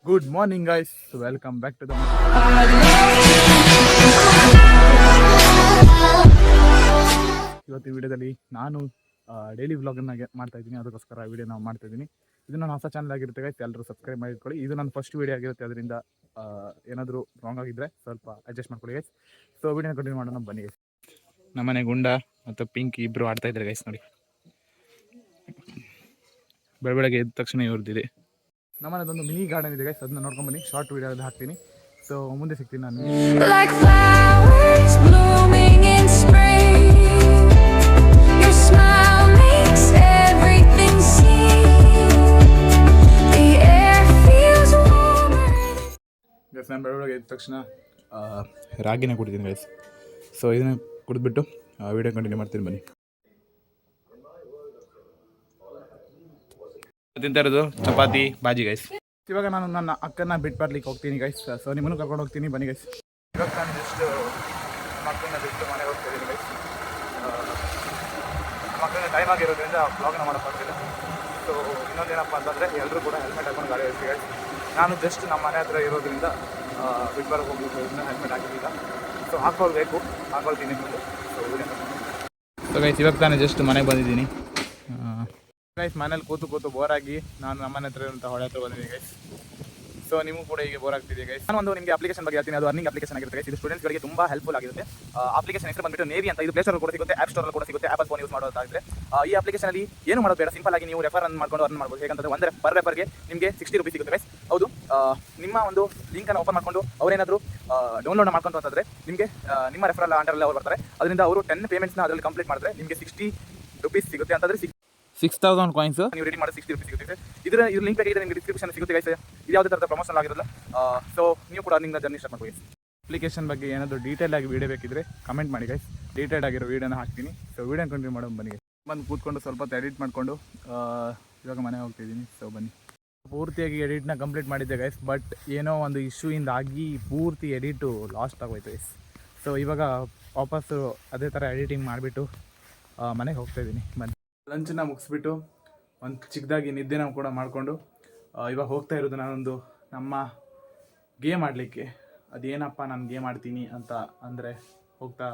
Good morning guys, welcome back to the ಇವತ್ತು ಈ ವಿಡಿಯೋದಲ್ಲಿ ನಾನು ಡೈಲಿ ವ್ಲಾಗನ್ನು ಮಾಡ್ತಾ ಇದ್ದೀನಿ. ಅದಕ್ಕೋಸ್ಕರ ವಿಡಿಯೋ ನಾವು ಮಾಡ್ತಾ ಇದ್ದೀನಿ. ಇದು ನನ್ನ ಹೊಸ ಚಾನಲ್ ಆಗಿರುತ್ತೆ ಗೈಸ್, ಎಲ್ಲರೂ ಸಬ್ಸ್ಕ್ರೈಬ್ ಮಾಡಿಕೊಳ್ಳಿ. ಇದು ನನ್ನ ಫಸ್ಟ್ ವಿಡಿಯೋ ಆಗಿರುತ್ತೆ, ಅದರಿಂದ ಏನಾದರೂ ರಾಂಗ್ ಆಗಿದ್ದರೆ ಸ್ವಲ್ಪ ಅಡ್ಜಸ್ಟ್ ಮಾಡ್ಕೊಳ್ಳಿ ಗೈಸ್. ಸೊ ವಿಡಿಯೋನ ಕಂಟಿನ್ಯೂ ಮಾಡೋಣ ಬನ್ನಿ ಗೈಸ್. ನಮ್ಮನೆ ಗುಂಡ ಮತ್ತು ಪಿಂಕ್ ಇಬ್ಬರು ಆಡ್ತಾ ಇದ್ದಾರೆ ಗೈಸ್. ನೋಡಿ, ಬೆಳಗ್ಗೆ ಎದ್ದ ತಕ್ಷಣ ಇವ್ರದ್ದಿದೆ. ನಮ್ಮನೇದೊಂದು ಮಿನಿ ಗಾರ್ಡನ್ ಇದೆ ಗೈಸ್, ಅದನ್ನ ನೋಡ್ಕೊಂಡು ಬನ್ನಿ. ಶಾರ್ಟ್ ವಿಡಿಯೋದಲ್ಲಿ ಹಾಕ್ತೀನಿ. ಸೊ ಮುಂದೆ ಸಿಗ್ತೀನಿ ನಾನು. ಗೈಸ್ ನಾನು ಬೆಳಗ್ಗೆ ಎದ್ದ ತಕ್ಷಣ ರಾಗಿನ ಕುಡಿತೀನಿ ಗೈಸ್. ಸೊ ಇದನ್ನ ಕುಡಿದ್ಬಿಟ್ಟು ವಿಡಿಯೋ ಕಂಟಿನ್ಯೂ ಮಾಡ್ತೀನಿ ಬನ್ನಿ. ತಿಂತಾ ಇರೋದು ಚಪಾತಿ ಬಾಜಿ ಗೈಸ್. ಇವಾಗ ನಾನು ನನ್ನ ಅಕ್ಕನ ಬಿಟ್ಟು ಬರ್ಲಿಕ್ಕೆ ಹೋಗ್ತೀನಿ ಗೈಸ್. ಸೊ ನಿಮ್ಮನ್ನು ಕರ್ಕೊಂಡು ಹೋಗ್ತೀನಿ ಬನ್ನಿ ಗೈಸ್. ಇವಾಗ ನಾನು ಜಸ್ಟ್ ಮಕ್ಕಳನ್ನ ಬಿಟ್ಟು ಮನೆಗೆ ಹೋಗ್ತಿದ್ದೀನಿ ಗೈಸ್. ಮಕ್ಕಳನ್ನ ಟೈಮ್ ಆಗಿರೋದ್ರಿಂದ ಬ್ಲಾಗ್ನ ಮಾಡೋಕ್ಕಾಗ್ತಿಲ್ಲ. ಸೊ ಇನ್ನೊಂದೇನಪ್ಪ ಅಂತಂದರೆ ಎಲ್ಲರೂ ಕೂಡ ಹೆಲ್ಮೆಟ್ ಹಾಕೊಂಡು ಗಾಡಿ ಹೋಗ್ತೀವಿ ಗೈಸ್. ನಾನು ಜಸ್ಟ್ ನಮ್ಮ ಮನೆ ಹತ್ರ ಇರೋದ್ರಿಂದ ಬಿಟ್ಟು ಬರೋಕ್ಕೆ ಹೋಗ್ಬೇಕು, ಹೆಲ್ಮೆಟ್ ಹಾಕಿಲ್ಲ. ಸೊ ಹಾಕೊಳ್ತೀನಿ ಮುಂದೆ. ಸೊ ಗೈಸ್ ಇವಾಗ ತಾನೇ ಜಸ್ಟ್ ಮನೆಗೆ ಬಂದಿದ್ದೀನಿ ಗೈಸ್. ಮನೇಲಿ ಕೂತು ಬೋರಾಗಿ ನಾನು ನಮ್ಮನೆ ಹತ್ರ ಇರುವಂಥ ಹೊಳೆ ಹತ್ರ ಬಂದಿದ್ದೀನಿ ಗೈಸ್. ಸೊ ನಿಮಗೂ ಕೂಡ ಹೀಗೆ ಬೋರ್ ಆಗ್ತಿದೆ ಗೈಸ್. ನಾನು ಒಂದು ನಿಮಗೆ ಅಪ್ಲಿಕೇಶನ್ ಬಗ್ಗೆ ಹೇಳ್ತೀನಿ. ಅದು ಅರ್ನಿಂಗ್ ಅಪ್ಲಿಕೇಶನ್ ಆಗಿರುತ್ತೆ ಗೈಸ್. ಇದು ಸ್ಟೂಡೆಂಟ್ಸ್ಗಳಿಗೆ ತುಂಬ ಹೆಲ್ಪ್ಫುಲ್ ಆಗಿರುತ್ತೆ. ಅಪ್ಲಿಕೇಶನ್ ಹೆಸರು ಬಂದುಬಿಟ್ಟು ನೇವಿ ಅಂತ. ಇದು ಪ್ಲೇ ಸ್ಟೋರ್ ಕೂಡ ಸಿಗುತ್ತೆ, ಆ್ಯಪ್ ಸ್ಟೋರ್ ಕೂಡ ಸಿಗುತ್ತೆ. ಆ್ಯಪಲ್ ಫೋನ್ ಯೂಸ್ ಮಾಡೋದಾದರೆ ಈ ಅಪ್ಲಿಕೇಶನಲ್ಲಿ ಏನು ಮಾಡೋದು ಬೇಡ, ಸಿಂಪಲ್ ಆಗಿ ನೀವು ರೆಫರ್ ಮಾಡ್ಕೊಂಡು ಅರ್ನ್ ಮಾಡ್ಬೋದು. ಹೇಗಂತಂದರೆ ಒಂದು ಪರ್ ರೆಫರ್ಗೆ ನಿಮಗೆ 60 ರೂಪೀಸ್ ಸಿಗುತ್ತೆ ಗೈಸ್. ಹೌದು, ನಿಮ್ಮ ಒಂದು ಲಿಂಕನ್ನು ಓಪನ್ ಮಾಡಿಕೊಂಡು ಅವರೇನಾದರೂ ಡೌನ್ಲೋಡ್ ಮಾಡ್ಕೊಂಡು ಅಂತಂದರೆ ನಿಮಗೆ ನಿಮ್ಮ ರೆಫರಲ್ ಅಂಡರಲ್ಲಿ ಅವ್ರು ಬರ್ತಾರೆ. ಅದರಿಂದ ಅವರು 10 ಪೇಮೆಂಟ್ಸ್ನ ಅದರಲ್ಲಿ ಕಂಪ್ಲೀಟ್ ಮಾಡಿದ್ರೆ ನಿಮಗೆ 60 ರೂಪೀಸ್ ಸಿಗುತ್ತೆ. ಅಂತಂದರೆ 6000 ಕಾಯಿನ್ಸ್ ನೀವು ರೆಡಿ ಮಾಡಿ 60 ರೂಪೀಸ್ ಸಿಗುತ್ತೆ. ಇದ್ರ ಲಿಂಕ್ ಬೇಕಿದ್ರೆ ನಿಮಗೆ ಡಿಸ್ಕ್ರಿಪ್ಷನ್ ಸಿಗುತ್ತೆ ಗೈಸ್. ಇದು ಯಾವುದೇ ಥರದ ಪ್ರಮೋಷನ್ ಆಗಿರೋಲ್ಲ. ಸೊ ನೀವು ಕೂಡ ನಿಮ್ಗೆ ಜರ್ನಿ ಸ್ಟಾರ್ಟ್ ಮಾಡ್ಬೋದು. ಅಪ್ಲಿಕೇಶನ್ ಬಗ್ಗೆ ಏನಾದರೂ ಡೀಟೇಲ್ ಆಗಿ ವೀಡಿಯೋ ಬೇಕಿದ್ರೆ ಕಮೆಂಟ್ ಮಾಡಿ ಗೈಸ್. ಡೀಟೇಲ್ ಆಗಿರೋ ವೀಡಿಯೋನ ಹಾಕ್ತೀನಿ. ಸೊ ವೀಡಿಯೋ ಕಂಟಿನ್ಯೂ ಮಾಡೋಣ ಬನ್ನಿ. ಬಂದು ಕೂತ್ಕೊಂಡು ಸ್ವಲ್ಪ ಹೊತ್ತು ಎಡಿಟ್ ಮಾಡಿಕೊಂಡು ಇವಾಗ ಮನೆಗೆ ಹೋಗ್ತಿದ್ದೀನಿ. ಸೊ ಬನ್ನಿ. ಪೂರ್ತಿಯಾಗಿ ಎಡಿಟ್ನ ಕಂಪ್ಲೀಟ್ ಮಾಡಿದ್ದೆ ಗೈಸ್, ಬಟ್ ಏನೋ ಒಂದು ಇಶ್ಯೂಯಿಂದಾಗಿ ಪೂರ್ತಿ ಎಡಿಟು ಲಾಸ್ಟ್ ಆಗೋಯ್ತು ಗೈಸ್. ಸೊ ಇವಾಗ ವಾಪಸ್ಸು ಅದೇ ಥರ ಎಡಿಟಿಂಗ್ ಮಾಡಿಬಿಟ್ಟು ಮನೆಗೆ ಹೋಗ್ತಾಯಿದ್ದೀನಿ. ಬನ್ನಿ. ಲಂಚನ್ನ ಮುಗಿಸ್ಬಿಟ್ಟು ಒಂದು ಚಿಕ್ಕದಾಗಿ ನಿದ್ದೆನ ಕೂಡ ಮಾಡಿಕೊಂಡು ಇವಾಗ ಹೋಗ್ತಾ ಇರೋದು ನಾನೊಂದು ನಮ್ಮ ಗೇಮ್ ಆಡಲಿಕ್ಕೆ. ಅದೇನಪ್ಪ ನಾನು ಗೇಮ್ ಆಡ್ತೀನಿ ಅಂತ ಅಂದರೆ ಹೋಗ್ತಾ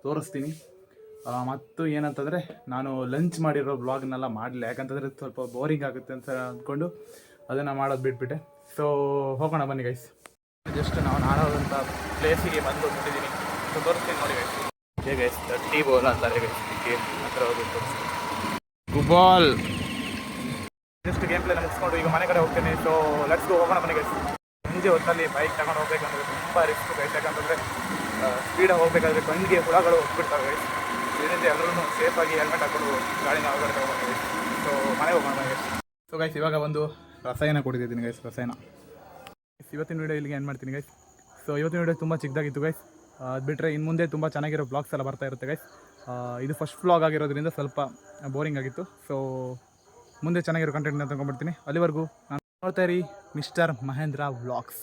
ತೋರಿಸ್ತೀನಿ. ಮತ್ತು ಏನಂತಂದರೆ ನಾನು ಲಂಚ್ ಮಾಡಿರೋ ಬ್ಲಾಗ್ನೆಲ್ಲ ಮಾಡಲಿಲ್ಲ, ಯಾಕಂತಂದರೆ ಸ್ವಲ್ಪ ಬೋರಿಂಗ್ ಆಗುತ್ತೆ ಅಂತ ಅಂದ್ಕೊಂಡು ಅದನ್ನು ಮಾಡೋದು ಬಿಟ್ಬಿಟ್ಟೆ. ಸೊ ಹೋಗೋಣ ಬನ್ನಿ ಗೈಸ್. ಜಸ್ಟ್ ನಾವು ಆಡೋದಂಥ ಪ್ಲೇಸಿಗೆ ಬಂದು ಬಿಟ್ಟಿದ್ದೀನಿ. ಸೊ ತೋರಿಸ್ತೀನಿ ನೋಡಿ ಗೈಸ್. ಹೇಗೆ ಗೈಸ್ ಟೀ ಬೋಲ್ ಅಂತಾರೆ ಗೈಸ್. ಗೇಮ್ ಹತ್ರ ಹೋಗಿ ತೋರಿಸ್ತೀನಿ. ಗುಬಾಲ್ ಜಸ್ಟ್ ಗೇಮ್ ಪ್ಲೇನ ಮುಗಿಸ್ಕೊಂಡು ಈಗ ಮನೆ ಕಡೆ ಹೋಗ್ತೇನೆ. ಸೊ ಲೆಟ್ಸ್ ಗೋ, ಹೋಗೋಣ ಮನೆಗೆ. ಸಂಜೆ ಹೊತ್ತಲ್ಲಿ ಬೈಕ್ ತಗೊಂಡು ಹೋಗ್ಬೇಕಂದ್ರೆ ತುಂಬ ರಿಸ್ಕ್ ಗೈಸ್. ಯಾಕಂತಂದರೆ ಸ್ಪೀಡಾಗಿ ಹೋಗಬೇಕಾದ್ರೆ ಕಣ್ಣಿಗೆ ಹುಳಗಳು ಹೋಗ್ಬಿಡ್ತಾವೆ ಗೈಸ್. ಇದರಿಂದ ಎಲ್ಲರೂ ಸೇಫಾಗಿ ಹೆಲ್ಮೆಟ್ ಹಾಕೊಂಡು ಗಾಡಿನ ಹೊರಗಡೆ ತಗೊಂಡು ಸೊ ಮನೆಗೆ ಹೋಗೋಣ ಮನೆಗೆ. ಸೊ ಗೈಸ್ ಇವಾಗ ಒಂದು ರಸಾಯನ ಕೊಟ್ಟಿದ್ದೀನಿ ಗೈಸ್. ರಸಾಯನ ಇವತ್ತಿನ ವೀಡಿಯೋ ಇಲ್ಲಿಗೆ ಏನು ಮಾಡ್ತೀನಿ ಗೈಸ್. ಸೊ ಇವತ್ತಿನ ವೀಡಿಯೋ ತುಂಬ ಚಿಕ್ಕದಾಗಿತ್ತು ಗೈಸ್. ಅದು ಬಿಟ್ಟರೆ ಇನ್ನು ಮುಂದೆ ತುಂಬ ಚೆನ್ನಾಗಿರೋ ಬ್ಲಾಗ್ಸ್ ಎಲ್ಲ ಬರ್ತಾ ಇರುತ್ತೆ ಗೈಸ್. ಇದು ಫಸ್ಟ್ ವ್ಲಾಗ್ ಆಗಿರೋದ್ರಿಂದ ಸ್ವಲ್ಪ ಬೋರಿಂಗ್ ಆಗಿತ್ತು. ಸೊ ಮುಂದೆ ಚೆನ್ನಾಗಿರೋ ಕಂಟೆಂಟ್ನ ತಗೊಂಡ್ಬಿಡ್ತೀನಿ. ಅಲ್ಲಿವರೆಗೂ ನಾನು ನೋಡ್ತಾ ಇರಿ ಮಿಸ್ಟರ್ ಮಹೇಂದ್ರ ವ್ಲಾಗ್ಸ್.